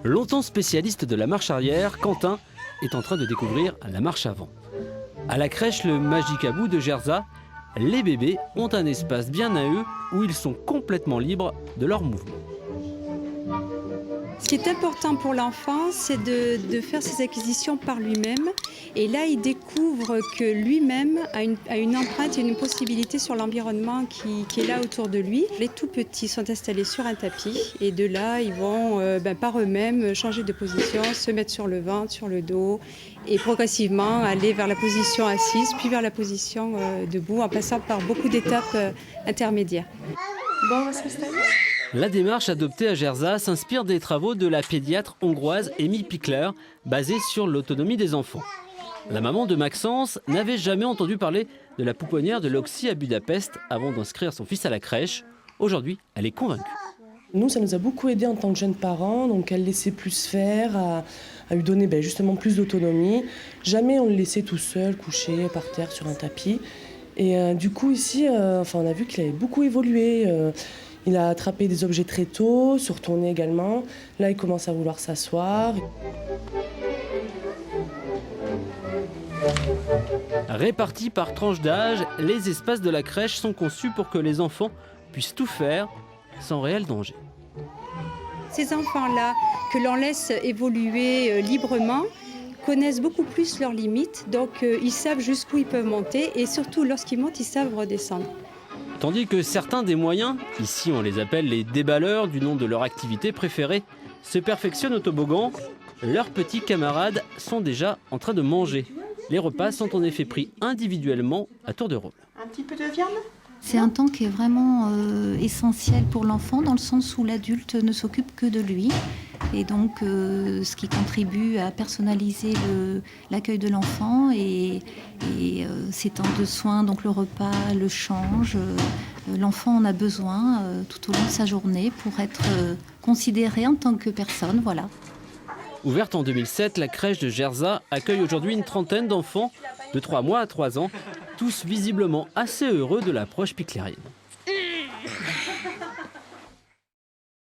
Longtemps spécialiste de la marche arrière, Quentin est en train de découvrir la marche avant. À la crèche Le Magicabou de Gerzat, les bébés ont un espace bien à eux où ils sont complètement libres de leurs mouvements. Ce qui est important pour l'enfant, c'est de faire ses acquisitions par lui-même. Et là, il découvre que lui-même a une empreinte et une possibilité sur l'environnement qui est là autour de lui. Les tout petits sont installés sur un tapis et de là, ils vont par eux-mêmes changer de position, se mettre sur le ventre, sur le dos et progressivement aller vers la position assise, puis vers la position debout en passant par beaucoup d'étapes intermédiaires. Bon, on va s'installer. La démarche adoptée à Gerzat s'inspire des travaux de la pédiatre hongroise Emi Pikler, basée sur l'autonomie des enfants. La maman de Maxence n'avait jamais entendu parler de la pouponnière de l'Oxy à Budapest avant d'inscrire son fils à la crèche. Aujourd'hui, elle est convaincue. Nous, ça nous a beaucoup aidé en tant que jeunes parents, donc à le laisser plus faire, à lui donner justement plus d'autonomie. Jamais on le laissait tout seul, couché par terre sur un tapis. Et du coup, ici, on a vu qu'il avait beaucoup évolué. Il a attrapé des objets très tôt, se retourner également. Là, il commence à vouloir s'asseoir. Répartis par tranche d'âge, les espaces de la crèche sont conçus pour que les enfants puissent tout faire sans réel danger. Ces enfants-là, que l'on laisse évoluer librement, connaissent beaucoup plus leurs limites, donc ils savent jusqu'où ils peuvent monter et surtout lorsqu'ils montent, ils savent redescendre. Tandis que certains des moyens, ici on les appelle les déballeurs du nom de leur activité préférée, se perfectionnent au toboggan, leurs petits camarades sont déjà en train de manger. Les repas sont en effet pris individuellement à tour de rôle. Un petit peu de viande ? C'est un temps qui est vraiment essentiel pour l'enfant dans le sens où l'adulte ne s'occupe que de lui. Et donc, ce qui contribue à personnaliser l'accueil de l'enfant et ces temps de soins, donc le repas, le change. L'enfant en a besoin tout au long de sa journée pour être considéré en tant que personne, voilà. Ouverte en 2007, la crèche de Gerzat accueille aujourd'hui une trentaine d'enfants de 3 mois à 3 ans, tous visiblement assez heureux de l'approche piclérienne.